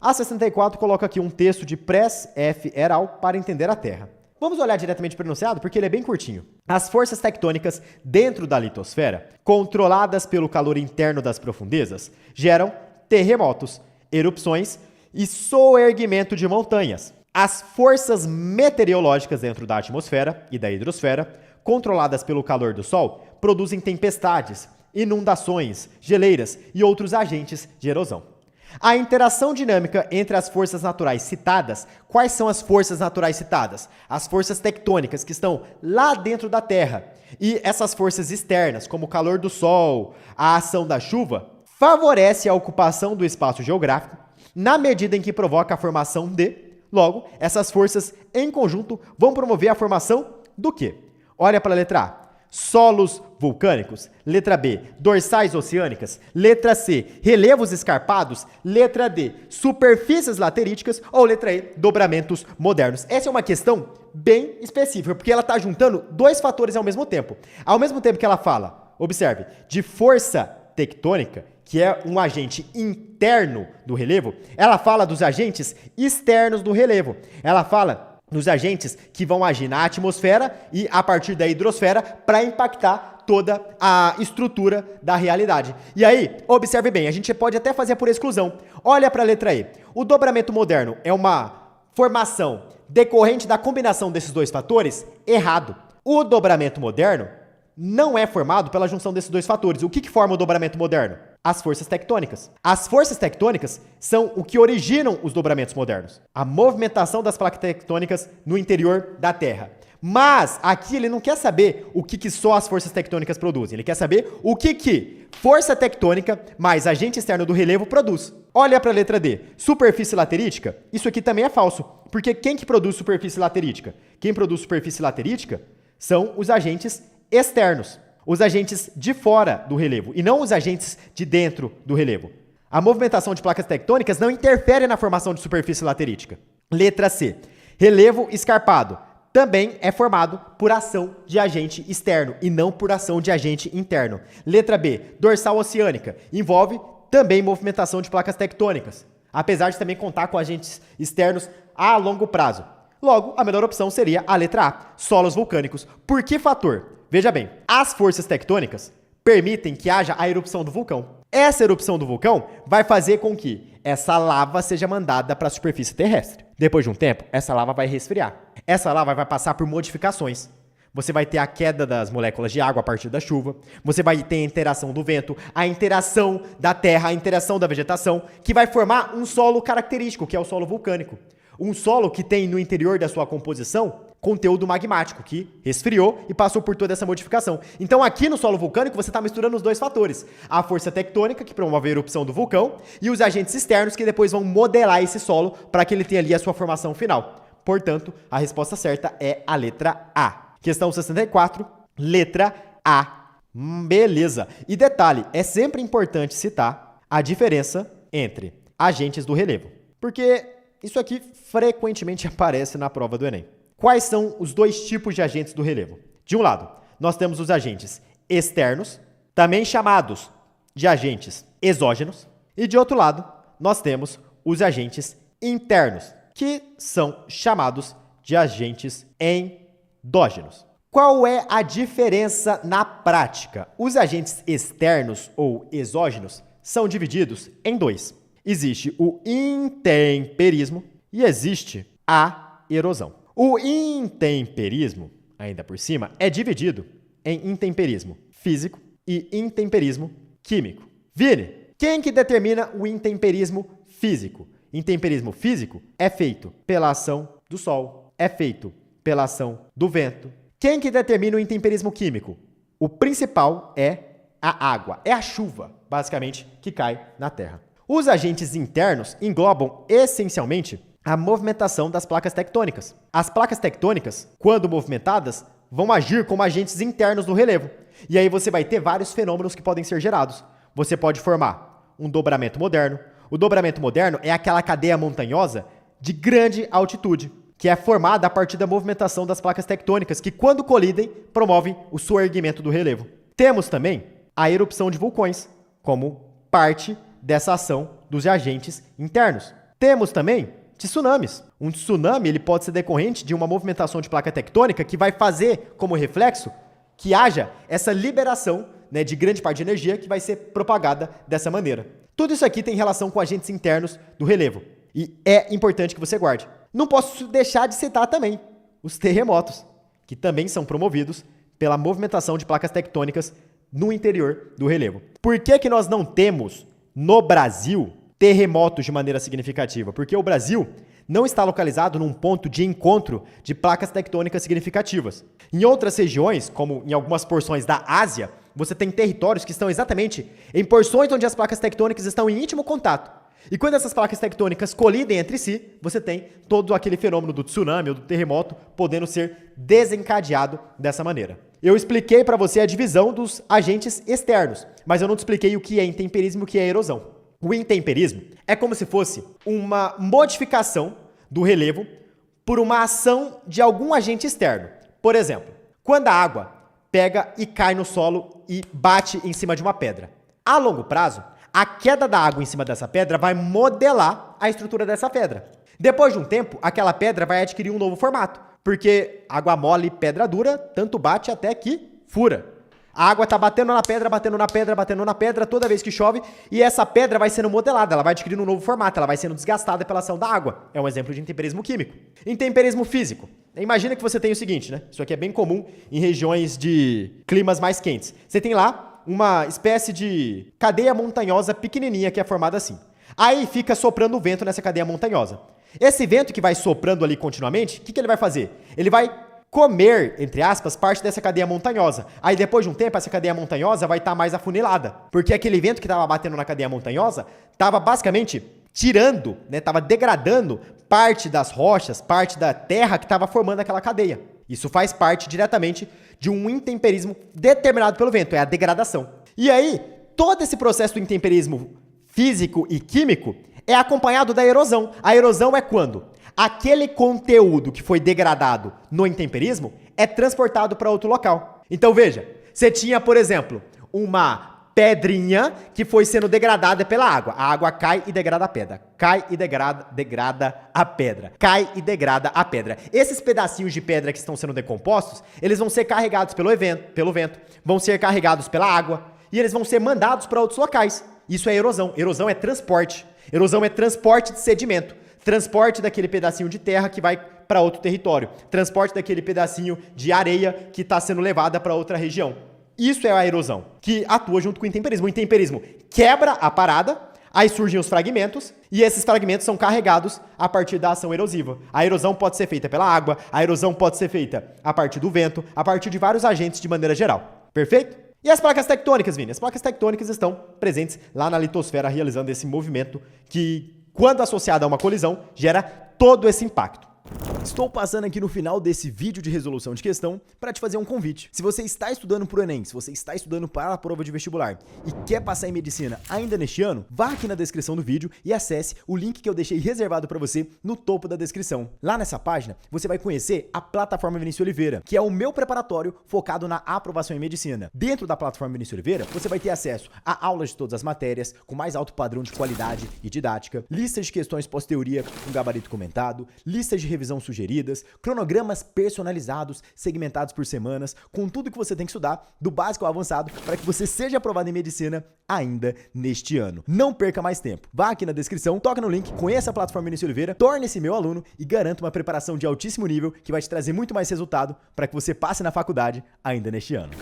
A 64 coloca aqui um texto de Press F. et al. Para entender a Terra. Vamos olhar diretamente para o enunciado, porque ele é bem curtinho. As forças tectônicas dentro da litosfera, controladas pelo calor interno das profundezas, geram terremotos, erupções e soerguimento de montanhas. As forças meteorológicas dentro da atmosfera e da hidrosfera, controladas pelo calor do Sol, produzem tempestades, inundações, geleiras e outros agentes de erosão. A interação dinâmica entre as forças naturais citadas. Quais são as forças naturais citadas? As forças tectônicas que estão lá dentro da Terra. E essas forças externas, como o calor do Sol, a ação da chuva, favorece a ocupação do espaço geográfico na medida em que provoca a formação de. Logo, essas forças em conjunto vão promover a formação do quê? Olha para a letra A. Solos vulcânicos. Letra B, dorsais oceânicas. Letra C, relevos escarpados. Letra D, superfícies lateríticas. Ou letra E, dobramentos modernos. Essa é uma questão bem específica, porque ela está juntando dois fatores ao mesmo tempo. Ao mesmo tempo que ela fala, observe, de força tectônica, que é um agente interno do relevo, ela fala dos agentes externos do relevo. Ela fala nos agentes que vão agir na atmosfera e a partir da hidrosfera para impactar toda a estrutura da realidade. E aí, observe bem, a gente pode até fazer por exclusão. Olha para a letra E. O dobramento moderno é uma formação decorrente da combinação desses dois fatores? Errado. O dobramento moderno não é formado pela junção desses dois fatores. O que forma o dobramento moderno? As forças tectônicas. As forças tectônicas são o que originam os dobramentos modernos. A movimentação das placas tectônicas no interior da Terra. Mas aqui ele não quer saber o que só as forças tectônicas produzem. Ele quer saber o que força tectônica mais agente externo do relevo produz. Olha para a letra D. Superfície laterítica. Isso aqui também é falso. Porque quem que produz superfície laterítica? Quem produz superfície laterítica são os agentes externos. Os agentes de fora do relevo e não os agentes de dentro do relevo. A movimentação de placas tectônicas não interfere na formação de superfície laterítica. Letra C. Relevo escarpado também é formado por ação de agente externo e não por ação de agente interno. Letra B. Dorsal oceânica envolve também movimentação de placas tectônicas, apesar de também contar com agentes externos a longo prazo. Logo, a melhor opção seria a letra A. Solos vulcânicos. Por que fator? Veja bem, as forças tectônicas permitem que haja a erupção do vulcão. Essa erupção do vulcão vai fazer com que essa lava seja mandada para a superfície terrestre. Depois de um tempo, essa lava vai resfriar. Essa lava vai passar por modificações. Você vai ter a queda das moléculas de água a partir da chuva. Você vai ter a interação do vento, a interação da terra, a interação da vegetação, que vai formar um solo característico, que é o solo vulcânico. Um solo que tem no interior da sua composição conteúdo magmático, que resfriou e passou por toda essa modificação. Então aqui no solo vulcânico você está misturando os dois fatores. A força tectônica, que promove a erupção do vulcão, e os agentes externos, que depois vão modelar esse solo para que ele tenha ali a sua formação final. Portanto, a resposta certa é a letra A. Questão 64, letra A. Beleza. E detalhe, é sempre importante citar a diferença entre agentes do relevo, porque isso aqui frequentemente aparece na prova do Enem. Quais são os dois tipos de agentes do relevo? De um lado, nós temos os agentes externos, também chamados de agentes exógenos, e de outro lado, nós temos os agentes internos, que são chamados de agentes endógenos. Qual é a diferença na prática? Os agentes externos ou exógenos são divididos em dois. Existe o intemperismo e existe a erosão. O intemperismo, ainda por cima, é dividido em intemperismo físico e intemperismo químico. Vini, quem que determina o intemperismo físico? Intemperismo físico é feito pela ação do Sol, é feito pela ação do vento. Quem que determina o intemperismo químico? O principal é a água, é a chuva, basicamente, que cai na Terra. Os agentes internos englobam essencialmente a movimentação das placas tectônicas. As placas tectônicas, quando movimentadas, vão agir como agentes internos do relevo. E aí você vai ter vários fenômenos que podem ser gerados. Você pode formar um dobramento moderno. O dobramento moderno é aquela cadeia montanhosa de grande altitude, que é formada a partir da movimentação das placas tectônicas, que quando colidem, promovem o soerguimento do relevo. Temos também a erupção de vulcões, como parte dessa ação dos agentes internos. Temos também tsunamis. Um tsunami ele pode ser decorrente de uma movimentação de placa tectônica que vai fazer como reflexo que haja essa liberação, né, de grande parte de energia que vai ser propagada dessa maneira. Tudo isso aqui tem relação com agentes internos do relevo e é importante que você guarde. Não posso deixar de citar também os terremotos, que também são promovidos pela movimentação de placas tectônicas no interior do relevo. Por que nós não temos no Brasil terremotos de maneira significativa? Porque o Brasil não está localizado num ponto de encontro de placas tectônicas significativas. Em outras regiões, como em algumas porções da Ásia, você tem territórios que estão exatamente em porções onde as placas tectônicas estão em íntimo contato. E quando essas placas tectônicas colidem entre si, você tem todo aquele fenômeno do tsunami ou do terremoto podendo ser desencadeado dessa maneira. Eu expliquei para você a divisão dos agentes externos, mas eu não te expliquei o que é intemperismo e o que é erosão. O intemperismo é como se fosse uma modificação do relevo por uma ação de algum agente externo. Por exemplo, quando a água pega e cai no solo e bate em cima de uma pedra. A longo prazo, a queda da água em cima dessa pedra vai modelar a estrutura dessa pedra. Depois de um tempo, aquela pedra vai adquirir um novo formato, porque água mole e pedra dura tanto bate até que fura. A água está batendo na pedra, batendo na pedra, batendo na pedra toda vez que chove e essa pedra vai sendo modelada, ela vai adquirindo um novo formato, ela vai sendo desgastada pela ação da água. É um exemplo de intemperismo químico. Intemperismo físico. Imagina que você tem o seguinte, né? Isso aqui é bem comum em regiões de climas mais quentes. Você tem lá uma espécie de cadeia montanhosa pequenininha que é formada assim. Aí fica soprando o vento nessa cadeia montanhosa. Esse vento que vai soprando ali continuamente, o que ele vai fazer? Ele vai comer, entre aspas, parte dessa cadeia montanhosa. Aí depois de um tempo, essa cadeia montanhosa vai estar mais afunilada. Porque aquele vento que estava batendo na cadeia montanhosa estava basicamente tirando, né, estava degradando parte das rochas, parte da terra que estava formando aquela cadeia. Isso faz parte diretamente de um intemperismo determinado pelo vento, é a degradação. E aí, todo esse processo do intemperismo físico e químico é acompanhado da erosão. A erosão é quando aquele conteúdo que foi degradado no intemperismo é transportado para outro local. Então veja, você tinha, por exemplo, uma pedrinha que foi sendo degradada pela água. A água cai e degrada a pedra. Cai e degrada a pedra. Cai e degrada a pedra. Esses pedacinhos de pedra que estão sendo decompostos, eles vão ser carregados pelo vento, vão ser carregados pela água e eles vão ser mandados para outros locais. Isso é erosão. Erosão é transporte. Erosão é transporte de sedimento. Transporte daquele pedacinho de terra que vai para outro território. Transporte daquele pedacinho de areia que está sendo levada para outra região. Isso é a erosão, que atua junto com o intemperismo. O intemperismo quebra a parada, aí surgem os fragmentos, e esses fragmentos são carregados a partir da ação erosiva. A erosão pode ser feita pela água, a erosão pode ser feita a partir do vento, a partir de vários agentes de maneira geral. Perfeito? E as placas tectônicas, Vini? As placas tectônicas estão presentes lá na litosfera, realizando esse movimento que, quando associado a uma colisão, gera todo esse impacto. Estou passando aqui no final desse vídeo de resolução de questão para te fazer um convite. Se você está estudando para o Enem, se você está estudando para a prova de vestibular e quer passar em medicina ainda neste ano, vá aqui na descrição do vídeo e acesse o link que eu deixei reservado para você no topo da descrição. Lá nessa página, você vai conhecer a plataforma Vinícius Oliveira, que é o meu preparatório focado na aprovação em medicina. Dentro da plataforma Vinícius Oliveira, você vai ter acesso a aulas de todas as matérias, com mais alto padrão de qualidade e didática, listas de questões pós-teoria com gabarito comentado, listas de revisão sugeridas, cronogramas personalizados, segmentados por semanas, com tudo que você tem que estudar, do básico ao avançado, para que você seja aprovado em medicina ainda neste ano. Não perca mais tempo. Vá aqui na descrição, toca no link, conheça a plataforma Vinícius Oliveira, torne-se meu aluno e garanta uma preparação de altíssimo nível que vai te trazer muito mais resultado para que você passe na faculdade ainda neste ano.